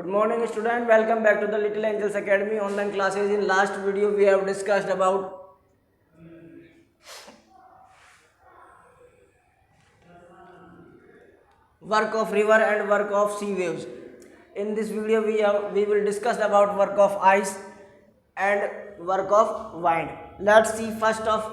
Good morning student, welcome back to the Little Angels Academy online classes. In last video we have discussed about work of river and work of sea waves. In this video we will discuss about work of ice and work of wind. Let's see first of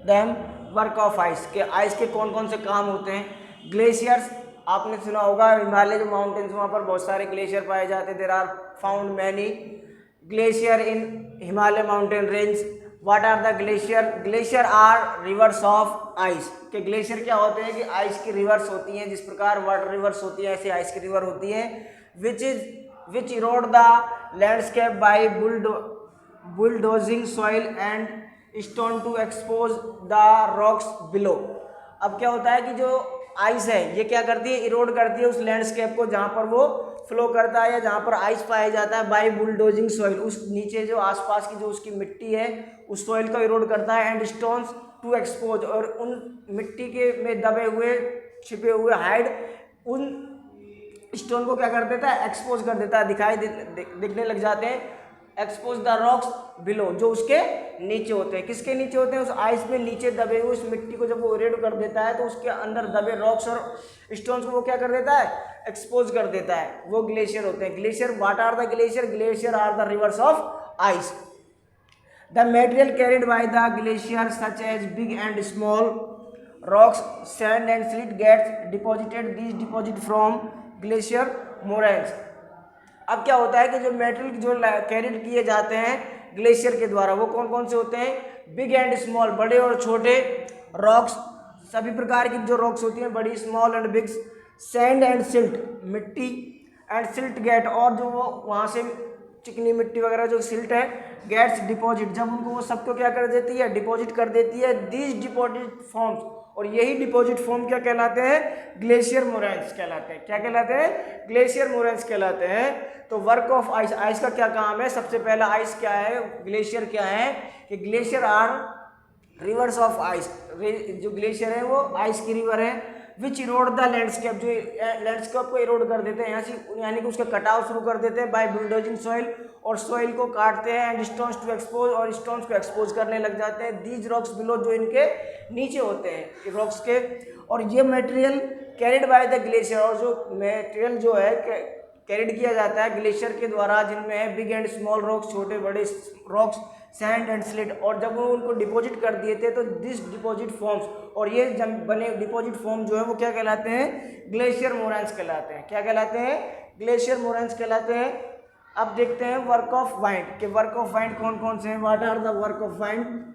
them work of ice के कौन कौन से काम होते हैं. Glaciers आपने सुना होगा, हिमालय जो माउंटेन्स वहाँ पर बहुत सारे ग्लेशियर पाए जाते हैं. There are found many glacier in Himalaya mountain range. What are the glacier? Glacier are rivers of ice. के ग्लेशियर क्या होते हैं कि आइस की रिवर्स होती हैं. जिस प्रकार वाटर रिवर्स होती है ऐसे आइस की रिवर होती है. Which erode the landscape by bulldozing soil and stone to expose the rocks below. अब क्या होता है कि जो आइस है ये क्या करती है, इरोड करती है उस लैंडस्केप को जहाँ पर वो फ्लो करता है या जहाँ पर आइस पाया जाता है. बाय बुलडोजिंग सॉइल, उस नीचे जो आसपास की जो उसकी मिट्टी है उस सॉइल को इरोड करता है. एंड स्टोन्स टू एक्सपोज, और उन मिट्टी के में दबे हुए छिपे हुए हाइड उन स्टोन को क्या कर देता है, एक्सपोज कर देता है, दिखने लग जाते हैं. एक्सपोज द रॉक्स बिलो, जो उसके नीचे होते हैं. किसके नीचे होते हैं? उस आइस में नीचे दबे हुए उस मिट्टी को जब वो रेड कर देता है तो उसके अंदर दबे रॉक्स और स्टोन्स को वो क्या कर देता है, एक्सपोज कर देता है. वो ग्लेशियर होते हैं. Glacier, what are the glacier? Glacier are the rivers of ice. The material carried by the glacier such as big and small rocks, sand and slit gets deposited. This deposit from glacier moraines. अब क्या होता है कि जो material जो carried किए जाते हैं ग्लेशियर के द्वारा वो कौन कौन से होते हैं? बिग एंड स्मॉल, बड़े और छोटे. रॉक्स, सभी प्रकार की जो रॉक्स होती हैं, बड़ी, small and big. Sand and silt, मिट्टी. एंड सिल्ट गेट, और जो वो वहाँ से चिकनी मिट्टी वगैरह जो सिल्ट है, गेट्स डिपॉजिट, जब उनको वो सबको क्या कर देती है, डिपॉजिट कर देती है. दिस डिपॉजिट फॉर्म्स, और यही डिपॉजिट फॉर्म क्या कहलाते हैं? ग्लेशियर मोरेन्स कहलाते हैं. क्या कहलाते हैं? ग्लेशियर मोरेन्स कहलाते हैं. तो वर्क ऑफ आइस, आइस का क्या काम है? सबसे पहला आइस क्या है, ग्लेशियर क्या है कि glacier are rivers of ice. जो ग्लेशियर है वो आइस की रिवर है. विच इरोड द लैंडस्केप, जो लैंडस्केप को इरोड कर देते हैं, यानी कि उसका कटाव शुरू कर देते हैं. बाय बुलडोजिंग सॉइल, और सॉइल को काटते हैं. एंड स्टोन्स टू एक्सपोज, और स्टोन्स को एक्सपोज करने लग जाते हैं. दीज रॉक्स बिलो, जो इनके नीचे होते हैं रॉक्स के. और ये material carried by the glacier, और जो मटेरियल जो है कैरिड किया जाता है ग्लेशियर के द्वारा, जिनमें है बिग एंड स्मॉल रॉक्स, छोटे बड़े रॉक्स, सैंड एंड स्लिट. और जब वो उनको डिपॉजिट कर दिए थे तो दिस डिपॉजिट फॉर्म्स, और ये जब बने डिपॉजिट फॉर्म जो है वो क्या कहलाते हैं? ग्लेशियर मोरेन्स कहलाते हैं. क्या कहलाते हैं? ग्लेशियर मोरेन्स कहलाते हैं. अब देखते हैं वर्क ऑफ वाइंड के वर्क ऑफ वाइंड कौन कौन से हैं. What are the work of wind?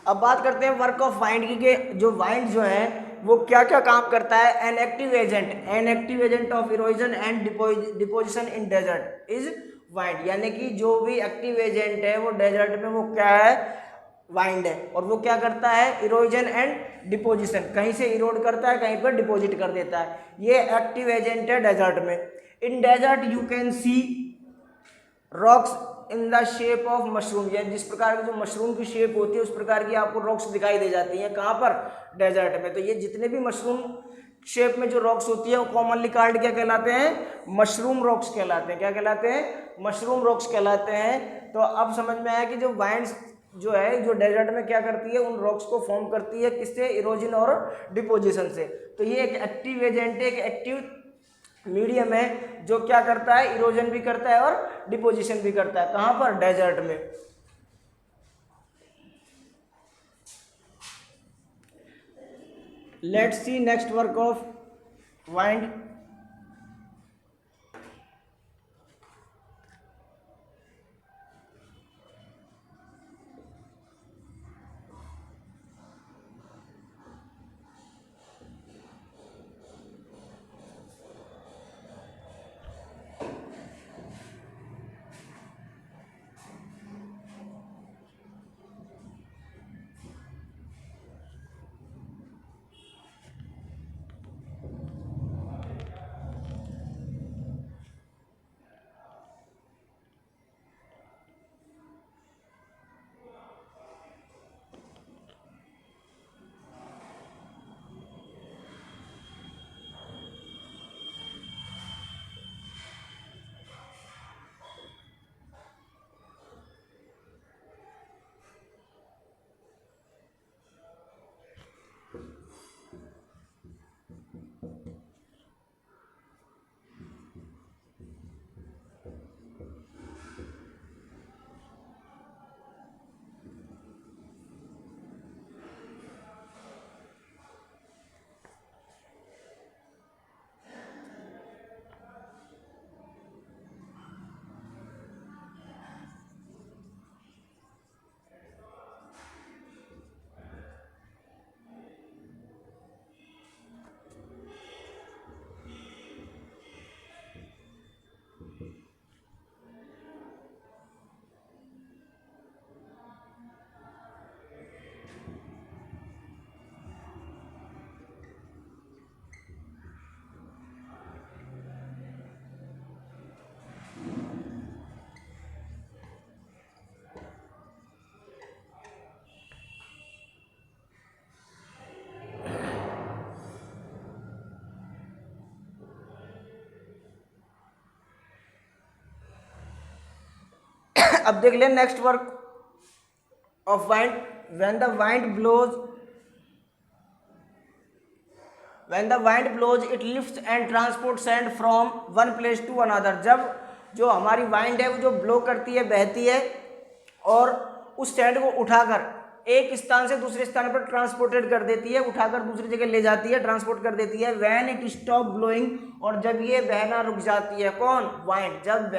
अब बात करते हैं वर्क ऑफ वाइंड की, जो वाइंड जो है वो क्या क्या काम करता है? An active agent of erosion and deposition in desert is wind, यानी कि जो भी एक्टिव एजेंट है वो डेजर्ट में वो क्या है? वाइंड है। और वो क्या करता है? इरोजन एंड डिपोजिशन, कहीं से इरोड करता है, कहीं पर डिपोजिट कर देता है। ये एक्टिव एजेंट है डेजर्ट में। In desert you can see rocks in the shape of mushroom, या जिस प्रकार की जो मशरूम की शेप होती है उस प्रकार की आपको रॉक्स दिखाई दे जाती हैं। कहाँ पर? डेजर्ट में। तो ये जितने भी मशरूम शेप में जो रॉक्स होती है वो कॉमनली कॉल्ड क्या कहलाते हैं? मशरूम रॉक्स कहलाते हैं। क्या कहलाते हैं? मशरूम रॉक्स कहलाते हैं। तो अब समझ में आया कि जो वाइंड्स जो है जो डेजर्ट में क्या करती है? उन रॉक्स को फॉर्म करती है। किससे? इरोजन और डिपोजिशन से। तो ये एक एक्टिव एजेंट है, एक एक्टिव मीडियम है जो क्या करता है? इरोजन भी करता है और डिपोजिशन भी करता है। कहाँ पर? डेजर्ट में। Let's see next work of wind. अब देख ले next work of wind. When the wind blows it lifts and transport sand from one place to another. जब जो हमारी वाइंड है वो जो ब्लो करती है, बहती है और उस सैंड को उठाकर एक स्थान से दूसरे स्थान पर ट्रांसपोर्टेड कर देती है, उठाकर दूसरी जगह ले जाती है, ट्रांसपोर्ट कर देती है। व्हेन इट स्टॉप ब्लोइंग, और जब ये बहना रुक जाती है, कौन? वाइंड। जब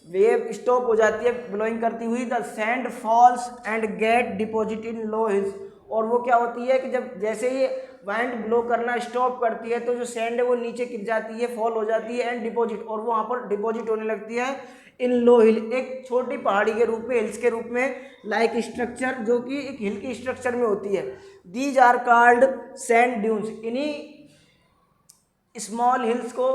वेव स्टॉप हो जाती है ब्लोइंग करती हुई, the sand falls and get deposit in low hills. और वो क्या होती है कि जब जैसे ही वाइंड ब्लो करना स्टॉप करती है तो जो सैंड है वो नीचे गिर जाती है, फॉल हो जाती है एंड डिपॉजिट, और वो वहाँ पर डिपॉजिट होने लगती है इन लो हिल, एक छोटी पहाड़ी के रूप में, हिल्स के रूप में, लाइक स्ट्रक्चर, जो कि एक हिल की स्ट्रक्चर में होती है। These are called sand dunes. इन्हीं स्मॉल हिल्स को,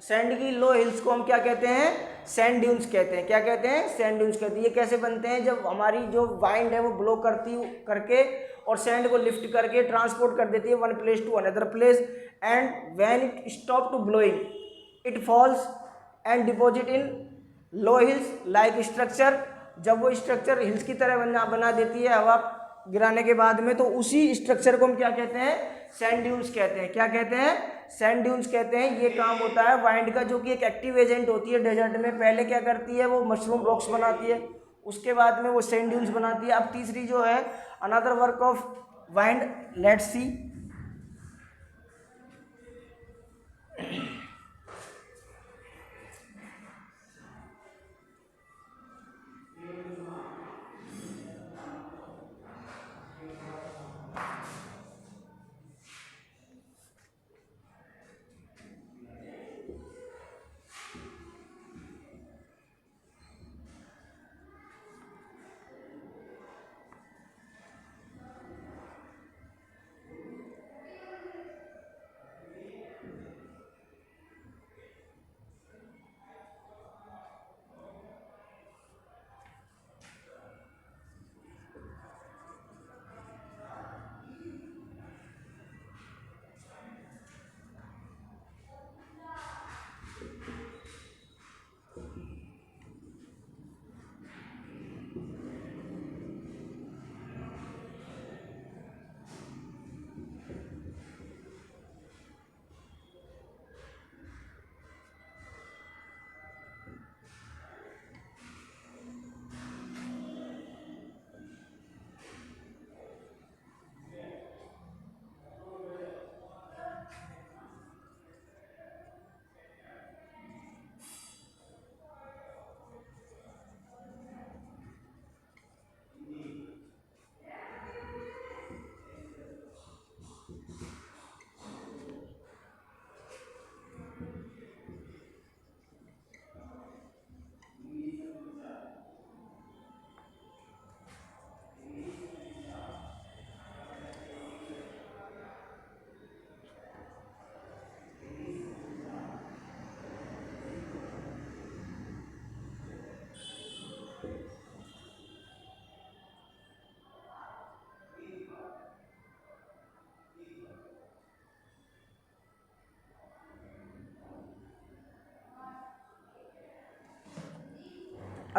सैंड की लो हिल्स को हम क्या कहते हैं? सैंड ड्यून्स कहते हैं। क्या कहते हैं? सैंड ड्यून्स कहते हैं। ये कैसे बनते हैं? जब हमारी जो वाइंड है वो ब्लो करके और सैंड को लिफ्ट करके ट्रांसपोर्ट कर देती है one place to another place, and when it stop to blowing it falls and deposit in low hills like structure. जब वो स्ट्रक्चर हिल्स की तरह बना देती है हवा गिराने के बाद में, तो उसी स्ट्रक्चर को हम क्या कहते हैं? सैंड ड्यून्स कहते हैं। क्या कहते हैं? सैंड ड्यून्स कहते हैं। ये काम होता है वाइंड का, जो कि एक एक्टिव एजेंट होती है डेजर्ट में। पहले क्या करती है? वो मशरूम रॉक्स बनाती है, उसके बाद में वो सैंड ड्यून्स बनाती है। अब तीसरी जो है another work of wind, let's see.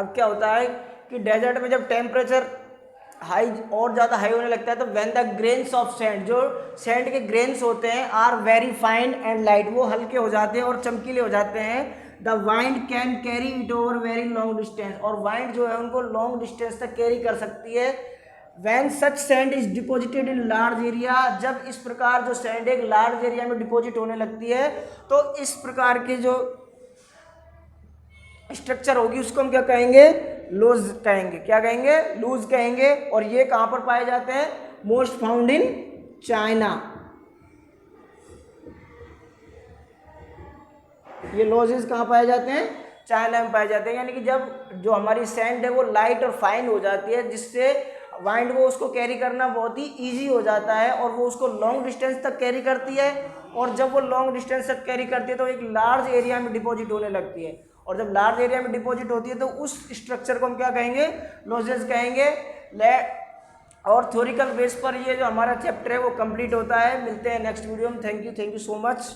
अब क्या होता है कि डेजर्ट में जब टेम्परेचर हाई और ज़्यादा हाई होने लगता है तो when the grains of sand, जो सैंड के ग्रेन्स होते हैं, are very fine and light, वो हल्के हो जाते हैं और चमकीले हो जाते हैं, the wind can carry it over very long distance, और वाइंड जो है उनको लॉन्ग डिस्टेंस तक कैरी कर सकती है। When such sand is deposited in large area, जब इस प्रकार जो सैंड एक लार्ज एरिया में डिपॉजिट होने लगती है तो इस प्रकार की जो स्ट्रक्चर होगी उसको हम क्या कहेंगे, लूज कहेंगे। क्या कहेंगे, लूज कहेंगे। और ये कहाँ पर पाए जाते हैं, मोस्ट फाउंड इन चाइना। ये लॉजेस कहाँ पाए जाते हैं, चाइना में पाए जाते हैं। यानी कि जब जो हमारी सैंड है वो लाइट और फाइन हो जाती है, जिससे वाइंड को उसको कैरी करना बहुत ही ईजी हो जाता है और वो उसको लॉन्ग डिस्टेंस तक कैरी करती है। और जब वो लॉन्ग डिस्टेंस तक कैरी करती है तो एक लार्ज एरिया में डिपॉजिट होने लगती है, और जब लार्ज एरिया में डिपॉजिट होती है तो उस स्ट्रक्चर को हम क्या कहेंगे, लॉजेस कहेंगे। और थ्योरिकल बेस पर ये जो हमारा चैप्टर है वो कंप्लीट होता है। मिलते हैं नेक्स्ट वीडियो में। Thank you so much.